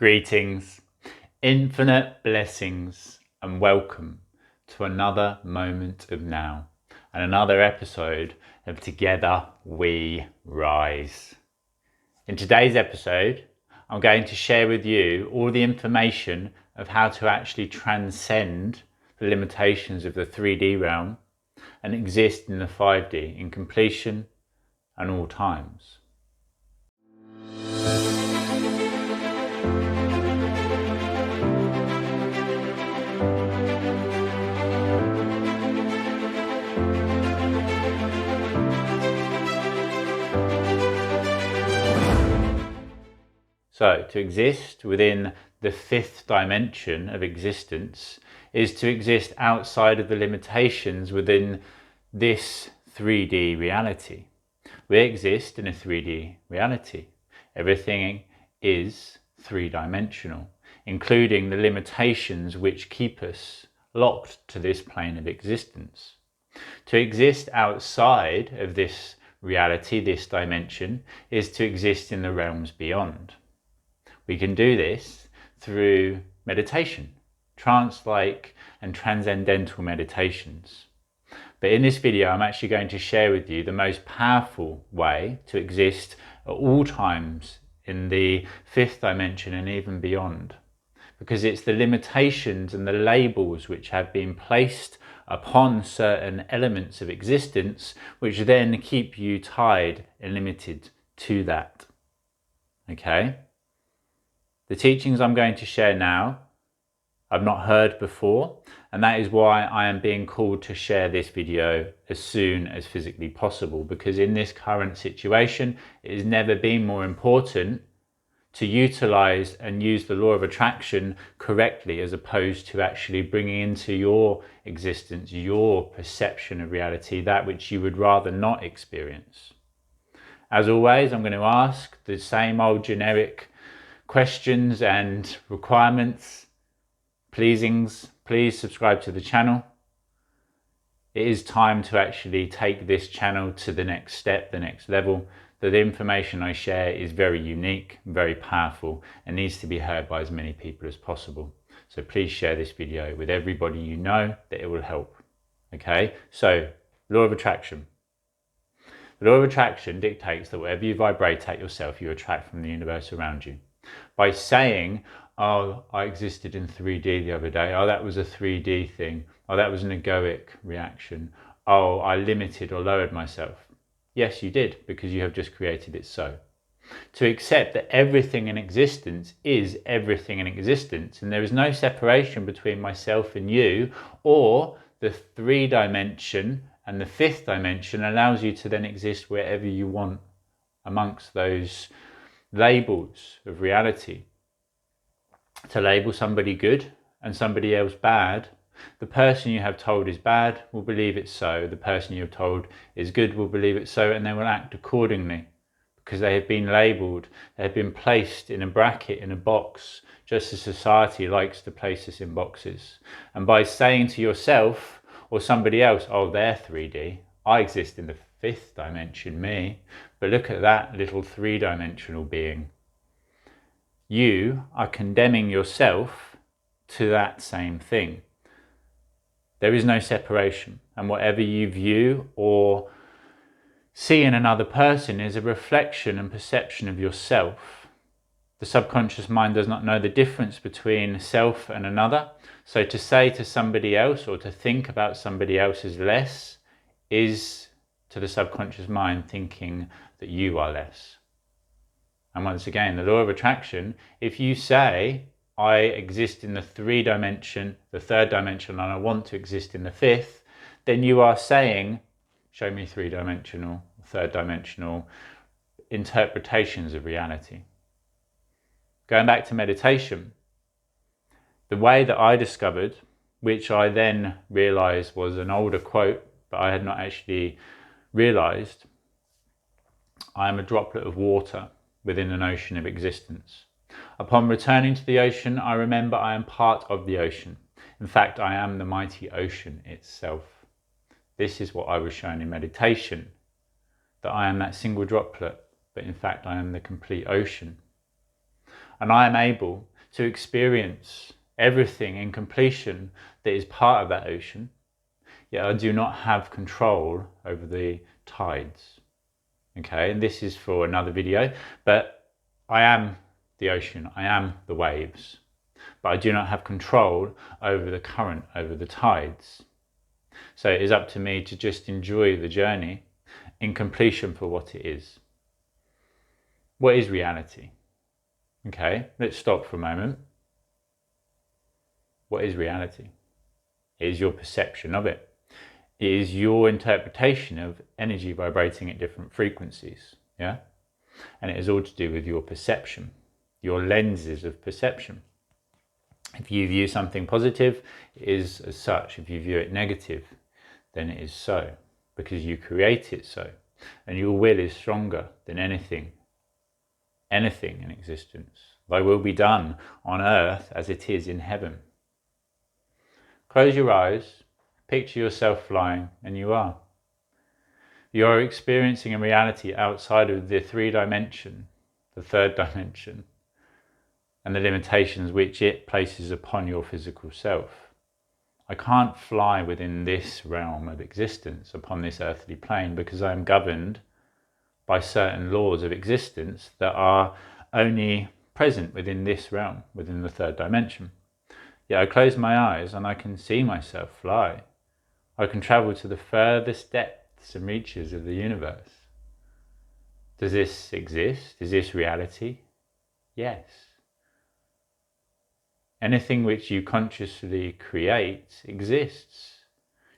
Greetings, infinite blessings, and welcome to another moment of now and another episode of Together We Rise. In today's episode, I'm going to share with you all the information of how to actually transcend the limitations of the 3D realm and exist in the 5D in completion and all times. So, to exist within the fifth dimension of existence is to exist outside of the limitations within this 3D reality. We exist in a 3D reality. Everything is three-dimensional, including the limitations which keep us locked to this plane of existence. To exist outside of this reality, this dimension, is to exist in the realms beyond. We can do this through meditation, trance-like and transcendental meditations. But in this video, I'm actually going to share with you the most powerful way to exist at all times in the fifth dimension and even beyond. Because it's the limitations and the labels which have been placed upon certain elements of existence which then keep you tied and limited to that. Okay? The teachings I'm going to share now, I've not heard before, and that is why I am being called to share this video as soon as physically possible, because in this current situation, it has never been more important to utilize and use the law of attraction correctly, as opposed to actually bringing into your existence, your perception of reality, that which you would rather not experience. As always, I'm going to ask the same old generic questions and requirements, pleasings. Please subscribe to the channel. It is time to actually take this channel to the next step, the next level. The information I share is very unique, very powerful, and needs to be heard by as many people as possible. So please share this video with everybody you know that it will help. Okay, so law of attraction. The law of attraction dictates that whatever you vibrate at yourself, you attract from the universe around you. By saying, oh, I existed in 3D the other day, oh, that was a 3D thing, oh, that was an egoic reaction, oh, I limited or lowered myself. Yes, you did, because you have just created it so. To accept that everything in existence is everything in existence, and there is no separation between myself and you, or the 3D and the fifth dimension allows you to then exist wherever you want amongst those labels of reality. To label somebody good and somebody else bad, the person you have told is bad will believe it's so, the person you have told is good will believe it's so, and they will act accordingly because they have been labelled, they have been placed in a bracket, in a box, just as society likes to place us in boxes. And by saying to yourself or somebody else, oh, they're 3D, I exist in the fifth dimension, me, but look at that little three-dimensional being. You are condemning yourself to that same thing. There is no separation, and whatever you view or see in another person is a reflection and perception of yourself. The subconscious mind does not know the difference between self and another, so to say to somebody else or to think about somebody else as less is to the subconscious mind thinking that you are less. And once again, the law of attraction, if you say, I exist in the 3D, the third dimension, and I want to exist in the fifth, then you are saying, show me 3D, third dimensional interpretations of reality. Going back to meditation, the way that I discovered, which I then realized was an older quote, but I had not actually realized, I am a droplet of water within an ocean of existence. Upon returning to the ocean, I remember I am part of the ocean. In fact, I am the mighty ocean itself. This is what I was shown in meditation, that I am that single droplet, but in fact I am the complete ocean. And I am able to experience everything in completion that is part of that ocean, yet I do not have control over the tides. Okay, and this is for another video, but I am the ocean, I am the waves, but I do not have control over the current, over the tides. So it is up to me to just enjoy the journey in completion for what it is. What is reality? Okay, let's stop for a moment. What is reality? It is your perception of it. It is your interpretation of energy vibrating at different frequencies, yeah? And it is all to do with your perception, your lenses of perception. If you view something positive, it is as such. If you view it negative, then it is so, because you create it so. And your will is stronger than anything in existence. Thy will be done on earth as it is in heaven. Close your eyes, picture yourself flying, and you are. You are experiencing a reality outside of the 3D, the third dimension, and the limitations which it places upon your physical self. I can't fly within this realm of existence upon this earthly plane because I am governed by certain laws of existence that are only present within this realm, within the third dimension. Yet I close my eyes and I can see myself fly. I can travel to the furthest depths and reaches of the universe. Does this exist? Is this reality? Yes. Anything which you consciously create exists.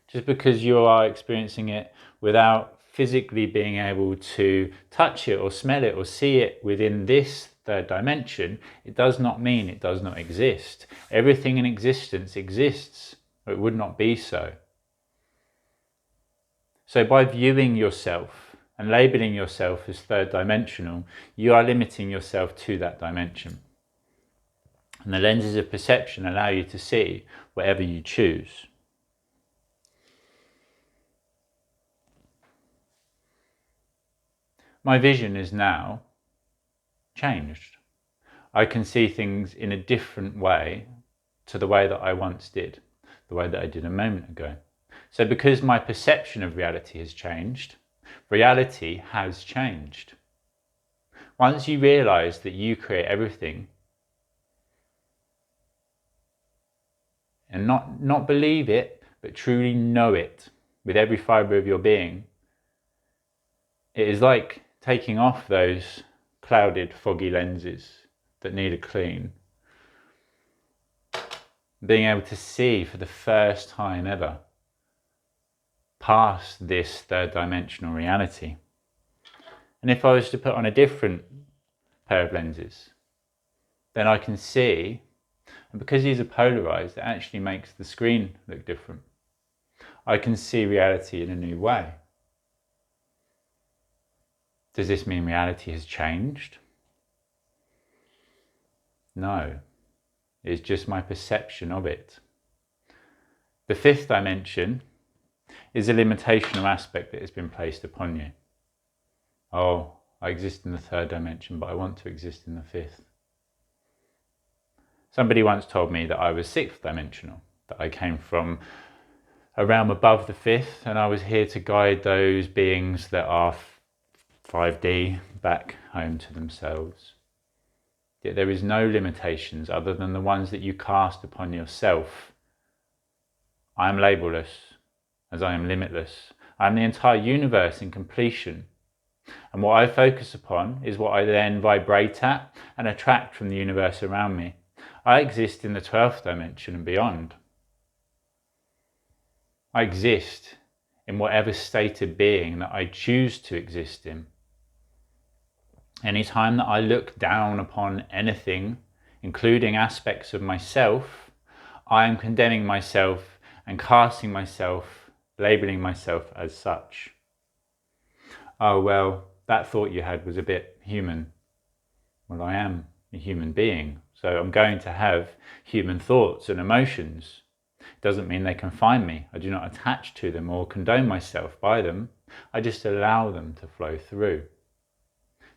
Just because you are experiencing it without physically being able to touch it or smell it or see it within this third dimension, it does not mean it does not exist. Everything in existence exists, or it would not be so. So by viewing yourself and labeling yourself as third dimensional, you are limiting yourself to that dimension. And the lenses of perception allow you to see whatever you choose. My vision is now changed. I can see things in a different way to the way that I once did, the way that I did a moment ago. So because my perception of reality has changed, reality has changed. Once you realize that you create everything, and not believe it, but truly know it with every fibre of your being, it is like taking off those clouded, foggy lenses that need a clean. Being able to see for the first time ever past this third dimensional reality. And if I was to put on a different pair of lenses, then I can see, and because these are polarized, it actually makes the screen look different. I can see reality in a new way. Does this mean reality has changed? No, it's just my perception of it. The fifth dimension is a limitational aspect that has been placed upon you. Oh, I exist in the third dimension, but I want to exist in the fifth. Somebody once told me that I was sixth dimensional, that I came from a realm above the fifth, and I was here to guide those beings that are 5D back home to themselves. Yet there is no limitations other than the ones that you cast upon yourself. I am labelless, as I am limitless. I am the entire universe in completion. And what I focus upon is what I then vibrate at and attract from the universe around me. I exist in the 12th dimension and beyond. I exist in whatever state of being that I choose to exist in. Anytime that I look down upon anything, including aspects of myself, I am condemning myself and casting myself, labelling myself as such. Oh, well, that thought you had was a bit human. Well, I am a human being, so I'm going to have human thoughts and emotions. It doesn't mean they confine me. I do not attach to them or condone myself by them. I just allow them to flow through.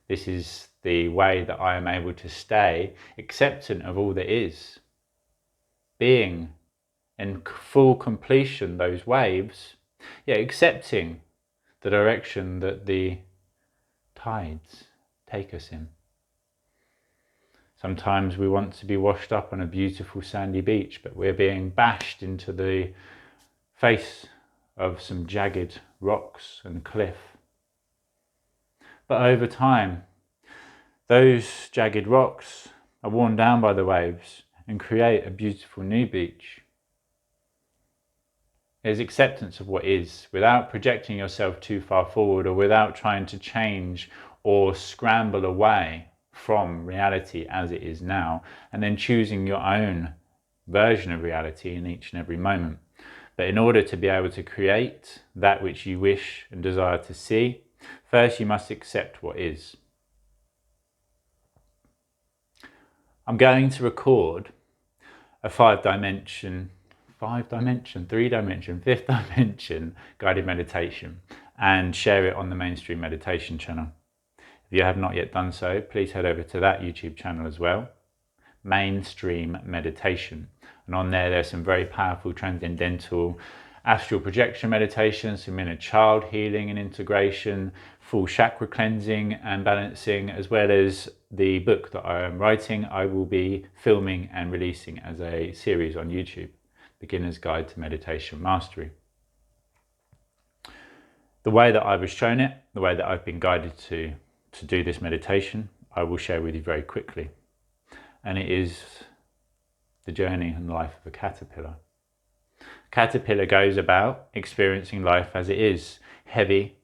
This is the way that I am able to stay acceptant of all that is, being in full completion those waves, yet accepting the direction that the tides take us in. Sometimes we want to be washed up on a beautiful sandy beach, but we're being bashed into the face of some jagged rocks and cliff. But over time, those jagged rocks are worn down by the waves and create a beautiful new beach. There's acceptance of what is, without projecting yourself too far forward or without trying to change or scramble away from reality as it is now, and then choosing your own version of reality in each and every moment. But in order to be able to create that which you wish and desire to see, first you must accept what is. I'm going to record a 3-dimension, 5th dimension guided meditation and share it on the Mainstream Meditation channel. If you have not yet done so, please head over to that YouTube channel as well, Mainstream Meditation. And on there's some very powerful transcendental astral projection meditations, some inner child healing and integration, full chakra cleansing and balancing, as well as the book that I am writing, I will be filming and releasing as a series on YouTube, Beginner's Guide to Meditation Mastery. The way that I was shown it, the way that I've been guided to do this meditation, I will share with you very quickly. And it is the journey and life of a caterpillar. A caterpillar goes about experiencing life as it is, heavy,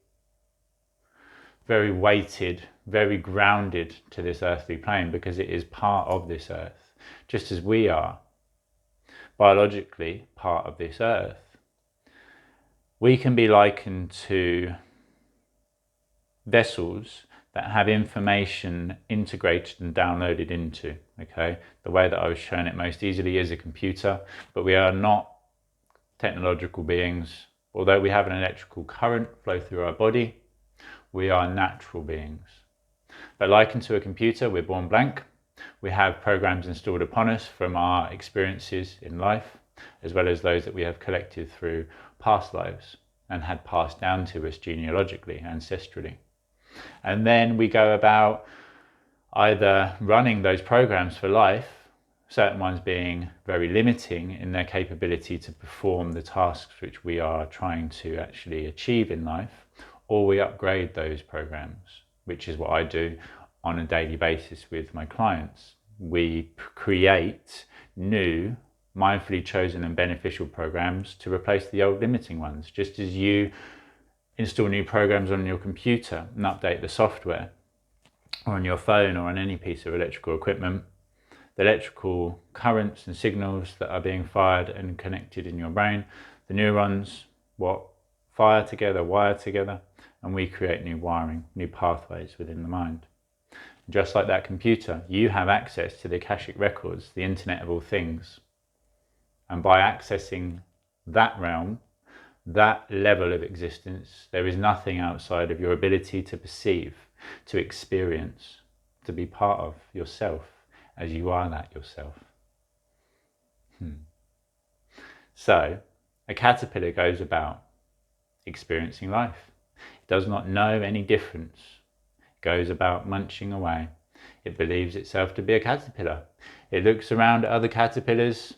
very weighted, very grounded to this earthly plane, because it is part of this earth, just as we are biologically part of this earth. We can be likened to vessels that have information integrated and downloaded into, okay? The way that I was shown it most easily is a computer, but we are not technological beings. Although we have an electrical current flow through our body, we are natural beings. But likened to a computer, we're born blank. We have programs installed upon us from our experiences in life, as well as those that we have collected through past lives and had passed down to us genealogically, ancestrally. And then we go about either running those programs for life, certain ones being very limiting in their capability to perform the tasks which we are trying to actually achieve in life, or we upgrade those programs, which is what I do on a daily basis with my clients. We create new, mindfully chosen and beneficial programs to replace the old limiting ones, just as you install new programs on your computer and update the software, or on your phone or on any piece of electrical equipment. The electrical currents and signals that are being fired and connected in your brain, the neurons, fire together, wire together, and we create new wiring, new pathways within the mind. Just like that computer, you have access to the Akashic records, the Internet of all things. And by accessing that realm, that level of existence, there is nothing outside of your ability to perceive, to experience, to be part of yourself as you are that yourself. So, a caterpillar goes about experiencing life. It does not know any difference. It goes about munching away. It believes itself to be a caterpillar. It looks around at other caterpillars.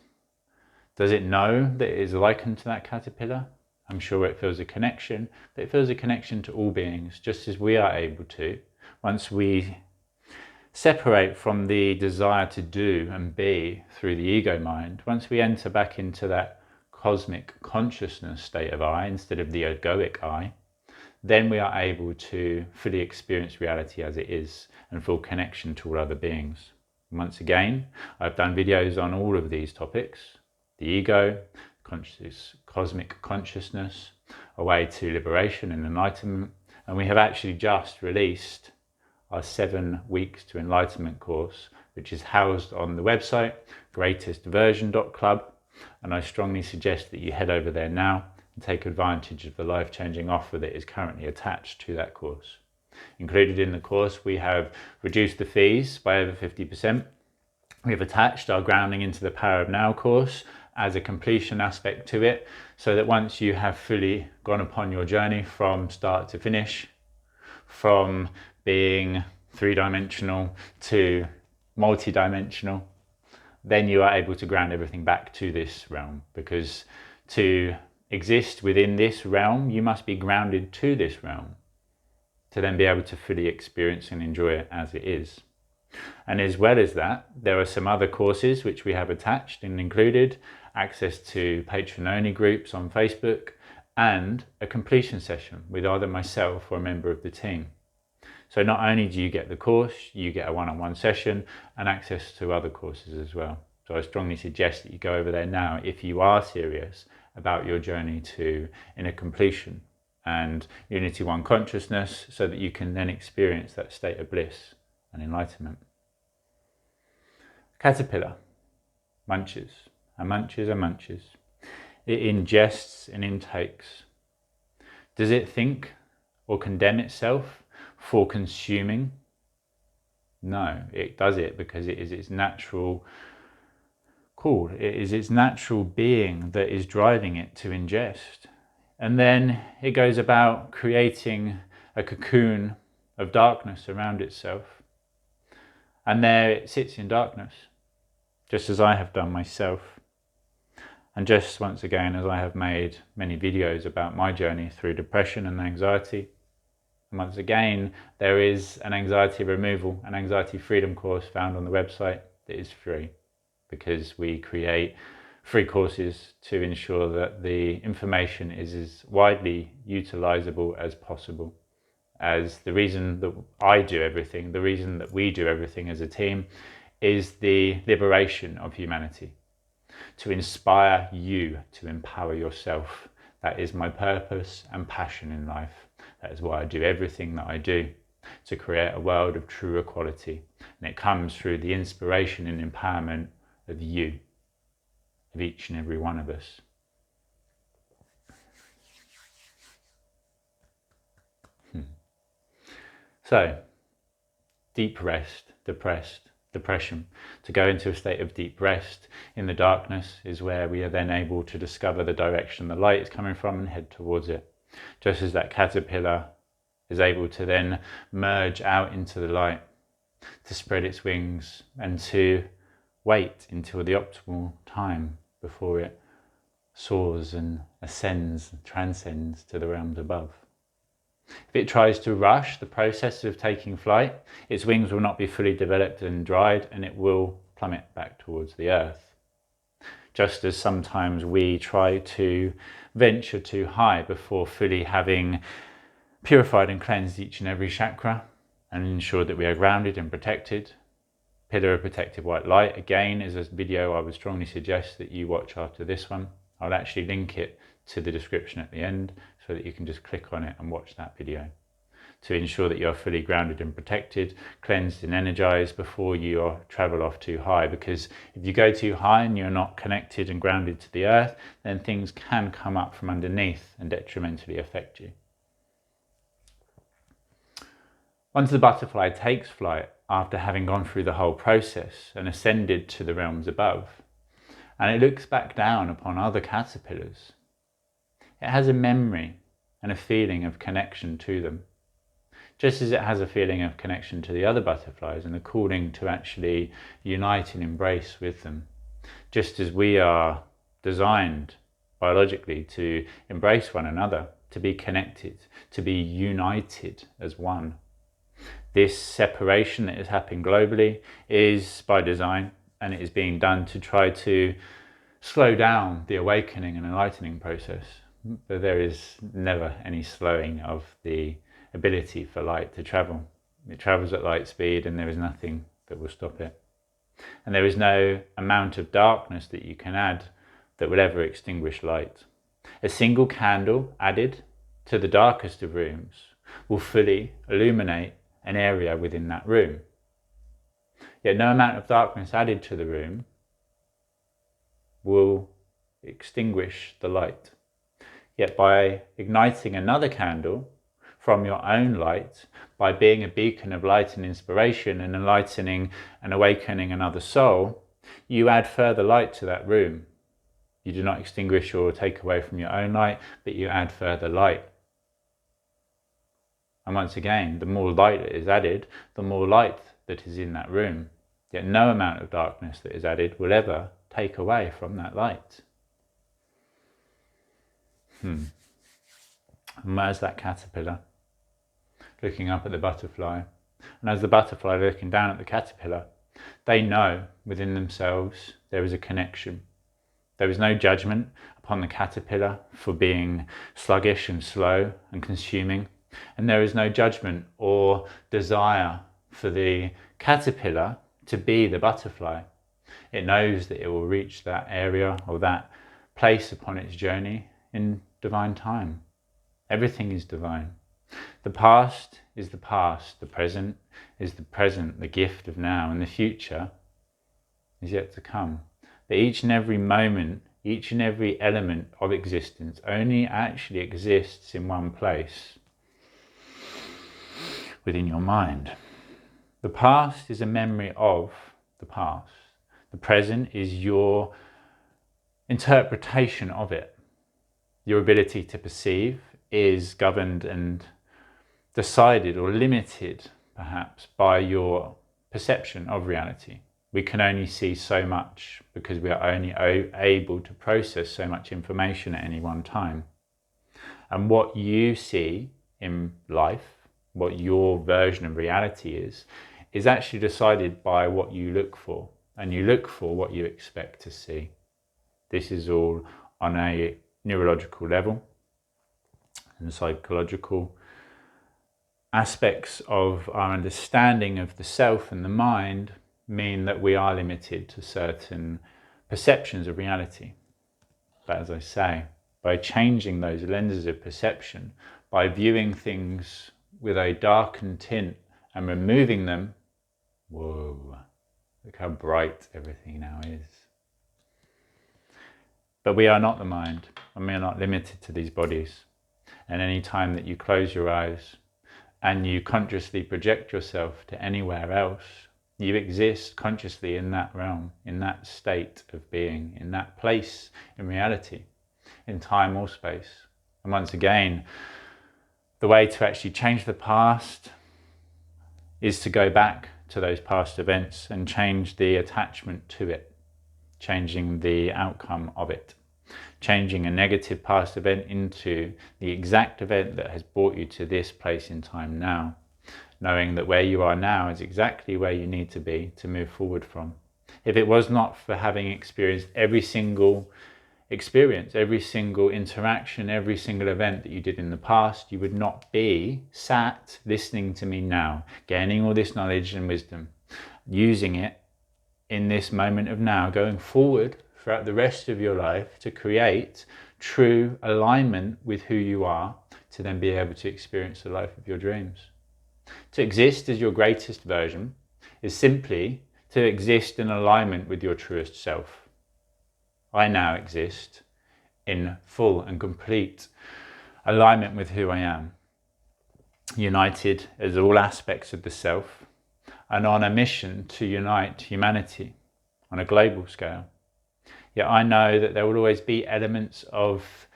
Does it know that it is likened to that caterpillar? I'm sure it feels a connection, but it feels a connection to all beings, just as we are able to. Once we separate from the desire to do and be through the ego mind, once we enter back into that cosmic consciousness state of I instead of the egoic I, then we are able to fully experience reality as it is and full connection to all other beings. Once again, I've done videos on all of these topics: the ego, cosmic consciousness, a way to liberation and enlightenment. And we have actually just released our 7 weeks to enlightenment course, which is housed on the website greatestversion.club, and I strongly suggest that you head over there now and take advantage of the life-changing offer that is currently attached to that course. Included in the course, we have reduced the fees by over 50%. We've attached our Grounding into the Power of Now course as a completion aspect to it, so that once you have fully gone upon your journey from start to finish, from being three-dimensional to multi-dimensional, then you are able to ground everything back to this realm, because to exist within this realm, you must be grounded to this realm to then be able to fully experience and enjoy it as it is. And as well as that, there are some other courses which we have attached and included, access to patron-only groups on Facebook, and a completion session with either myself or a member of the team. So not only do you get the course, you get a one-on-one session and access to other courses as well. So I strongly suggest that you go over there now if you are serious about your journey to inner completion and Unity One consciousness, so that you can then experience that state of bliss and enlightenment. Caterpillar munches and munches and munches. It ingests and intakes. Does it think or condemn itself for consuming? No, it does it because it is its natural call. It is its natural being that is driving it to ingest. And then it goes about creating a cocoon of darkness around itself. And there it sits in darkness, just as I have done myself. And just once again, as I have made many videos about my journey through depression and anxiety. And once again, there is an anxiety removal, an anxiety freedom course found on the website that is free, because we create free courses to ensure that the information is as widely utilizable as possible. As the reason that I do everything, the reason that we do everything as a team, is the liberation of humanity, to inspire you to empower yourself. That is my purpose and passion in life. That is why I do everything that I do, to create a world of true equality. And it comes through the inspiration and empowerment of you, of each and every one of us. So, deep rest, depression. To go into a state of deep rest in the darkness is where we are then able to discover the direction the light is coming from and head towards it. Just as that caterpillar is able to then merge out into the light, to spread its wings and to wait until the optimal time before it soars and ascends, transcends to the realms above. If it tries to rush the process of taking flight, its wings will not be fully developed and dried, and it will plummet back towards the earth. Just as sometimes we try to venture too high before fully having purified and cleansed each and every chakra and ensured that we are grounded and protected. Pillar of Protective White Light, again, is a video I would strongly suggest that you watch after this one. I'll actually link it to the description at the end so that you can just click on it and watch that video to ensure that you're fully grounded and protected, cleansed and energized before you travel off too high. Because if you go too high and you're not connected and grounded to the earth, then things can come up from underneath and detrimentally affect you. Once the butterfly takes flight, after having gone through the whole process and ascended to the realms above, and it looks back down upon other caterpillars, it has a memory and a feeling of connection to them, just as it has a feeling of connection to the other butterflies and a calling to actually unite and embrace with them. Just as we are designed biologically to embrace one another, to be connected, to be united as one. This separation that is happening globally is by design, and it is being done to try to slow down the awakening and enlightening process. But there is never any slowing of the ability for light to travel. It travels at light speed, and there is nothing that will stop it. And there is no amount of darkness that you can add that will ever extinguish light. A single candle added to the darkest of rooms will fully illuminate an area within that room. Yet no amount of darkness added to the room will extinguish the light. Yet by igniting another candle from your own light, by by being a beacon of light and inspiration and enlightening and awakening another soul, you add further light to that room. You do not extinguish or take away from your own light, but you add further light. And once again, the more light that is added, the more light that is in that room. Yet no amount of darkness that is added will ever take away from that light. And as that caterpillar looking up at the butterfly, and as the butterfly looking down at the caterpillar, they know within themselves there is a connection. There is no judgment upon the caterpillar for being sluggish and slow and consuming, and there is no judgment or desire for the caterpillar to be the butterfly. It knows that it will reach that area or that place upon its journey in divine time. Everything is divine. The past is the past, the present is the present, the gift of now, and the future is yet to come. But each and every moment, each and every element of existence only actually exists in one place, within your mind. The past is a memory of the past. The present is your interpretation of it. Your ability to perceive is governed and decided or limited, perhaps, by your perception of reality. We can only see so much because we are only able to process so much information at any one time. And what you see in life, what your version of reality is actually decided by what you look for. And you look for what you expect to see. This is all on a neurological level and psychological aspects of our understanding of the self and the mind mean that we are limited to certain perceptions of reality. But as I say, by changing those lenses of perception, by viewing things with a darkened tint and removing them, whoa, look how bright everything now is. But we are not the mind, and we are not limited to these bodies. And any time that you close your eyes and you consciously project yourself to anywhere else, you exist consciously in that realm, in that state of being, in that place in reality, in time or space. And once again, the way to actually change the past is to go back to those past events and change the attachment to it, changing the outcome of it, changing a negative past event into the exact event that has brought you to this place in time now, knowing that where you are now is exactly where you need to be to move forward from. If it was not for having experienced every single experience, every single interaction, every single event that you did in the past, you would not be sat listening to me now, gaining all this knowledge and wisdom, using it in this moment of now, going forward throughout the rest of your life to create true alignment with who you are, to then be able to experience the life of your dreams. To exist as your greatest version is simply to exist in alignment with your truest self. I now exist in full and complete alignment with who I am, united as all aspects of the self, and on a mission to unite humanity on a global scale. Yet I know that there will always be elements of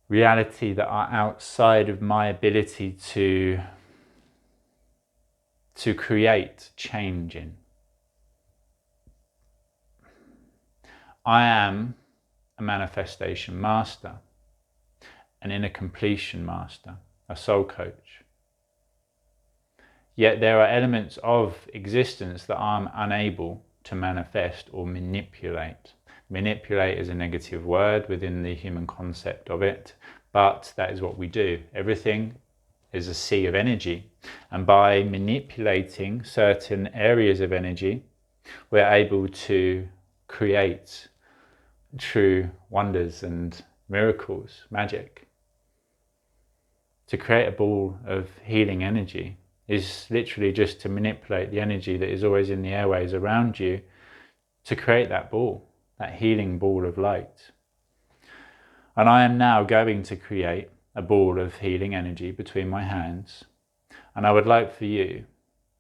reality that are outside of my ability to create change in. I am a manifestation master, an inner completion master, a soul coach. Yet there are elements of existence that I'm unable to manifest or manipulate. Manipulate is a negative word within the human concept of it, but that is what we do. Everything is a sea of energy, and by manipulating certain areas of energy, we're able to create true wonders and miracles, magic. To create a ball of healing energy is literally just to manipulate the energy that is always in the airways around you to create that ball, that healing ball of light. And I am now going to create a ball of healing energy between my hands. And I would like for you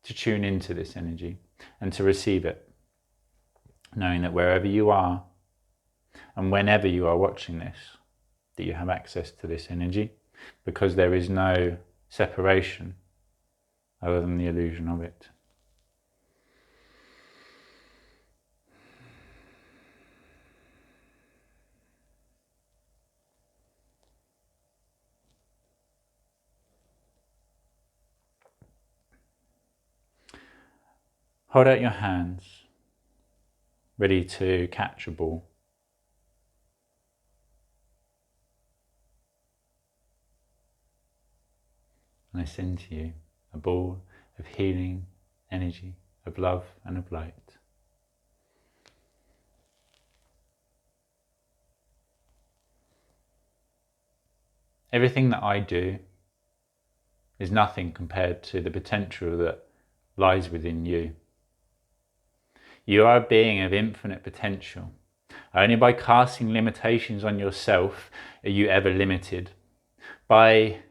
to tune into this energy and to receive it, knowing that wherever you are and whenever you are watching this, that you have access to this energy, because there is no separation other than the illusion of it. Hold out your hands, ready to catch a ball. And I send to you a ball of healing energy, of love and of light. Everything that I do is nothing compared to the potential that lies within you. You are a being of infinite potential. Only by casting limitations on yourself are you ever limited. By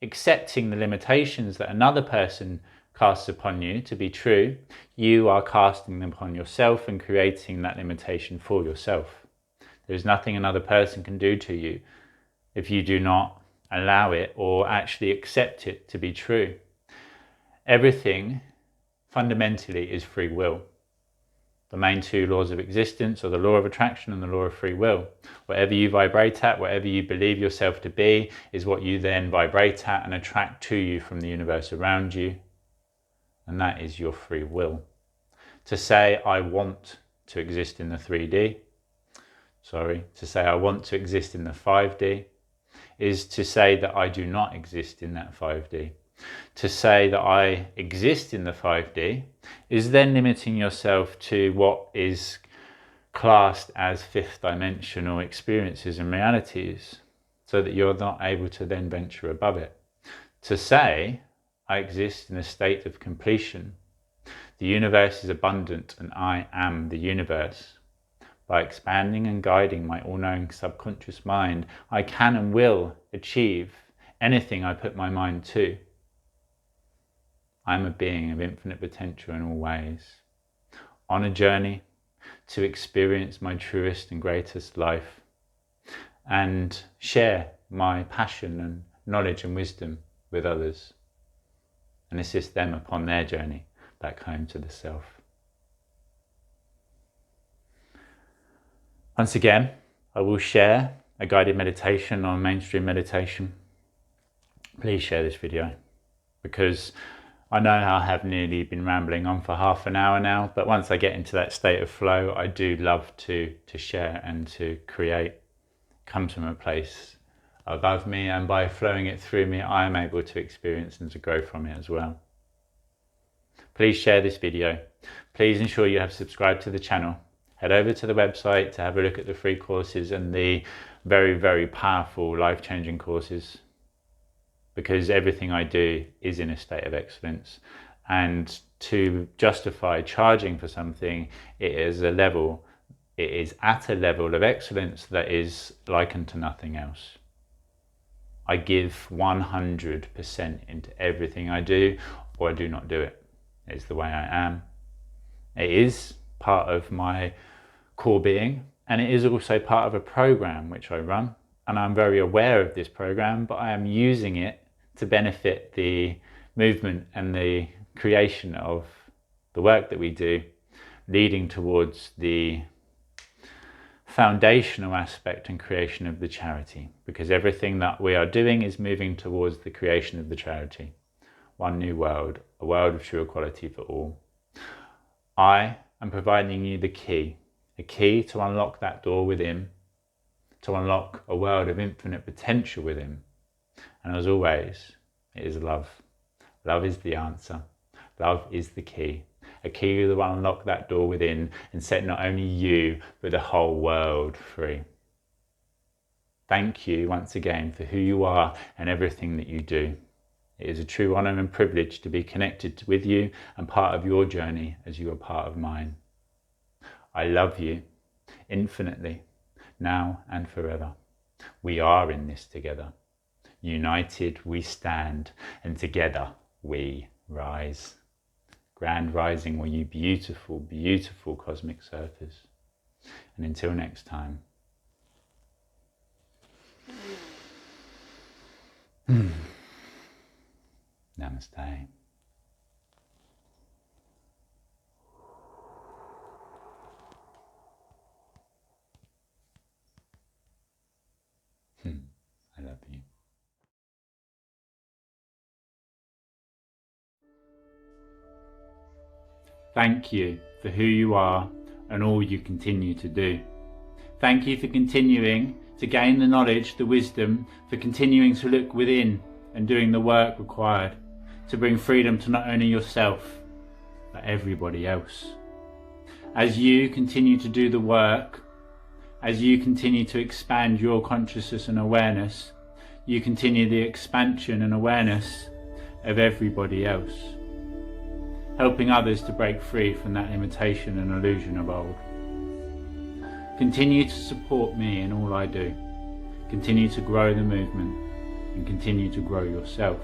accepting the limitations that another person casts upon you to be true, you are casting them upon yourself and creating that limitation for yourself. There is nothing another person can do to you if you do not allow it or actually accept it to be true. Everything fundamentally is free will. The main two laws of existence are the law of attraction and the law of free will. Whatever you vibrate at, whatever you believe yourself to be, is what you then vibrate at and attract to you from the universe around you. And that is your free will. To say, I want to exist in the 3D, to say I want to exist in the 5D, is to say that I do not exist in that 5D. To say that I exist in the 5D is then limiting yourself to what is classed as fifth dimensional experiences and realities, so that you're not able to then venture above it. To say, I exist in a state of completion, the universe is abundant and I am the universe. By expanding and guiding my all-knowing subconscious mind, I can and will achieve anything I put my mind to. I am a being of infinite potential in all ways, on a journey to experience my truest and greatest life and share my passion and knowledge and wisdom with others and assist them upon their journey back home to the self. Once again, I will share a guided meditation on mainstream meditation. Please share this video, because I know I have nearly been rambling on for half an hour now, but once I get into that state of flow, I do love to share and to create. Comes from a place above me, and by flowing it through me, I am able to experience and to grow from it as well. Please share this video. Please ensure you have subscribed to the channel. Head over to the website to have a look at the free courses and the very, very powerful, life-changing courses, because everything I do is in a state of excellence. And to justify charging for something, it is at a level of excellence that is likened to nothing else. I give 100% into everything I do, or I do not do it. It's the way I am. It is part of my core being, and it is also part of a program which I run, and I'm very aware of this program, but I am using it to benefit the movement and the creation of the work that we do, leading towards the foundational aspect and creation of the charity, because everything that we are doing is moving towards the creation of the charity. One new world, a world of true equality for all. I am providing you the key, a key to unlock that door within, to unlock a world of infinite potential within. And as always, it is love. Love is the answer. Love is the key. A key that will unlock that door within and set not only you, but the whole world free. Thank you once again for who you are and everything that you do. It is a true honour and privilege to be connected with you and part of your journey as you are part of mine. I love you infinitely, now and forever. We are in this together. United we stand, and together we rise. Grand rising, all you beautiful, beautiful cosmic surfers. And until next time. Namaste. I love you. Thank you for who you are and all you continue to do. Thank you for continuing to gain the knowledge, the wisdom, for continuing to look within and doing the work required to bring freedom to not only yourself, but everybody else. As you continue to do the work, as you continue to expand your consciousness and awareness, you continue the expansion and awareness of everybody else, helping others to break free from that limitation and illusion of old. Continue to support me in all I do. Continue to grow the movement and continue to grow yourself.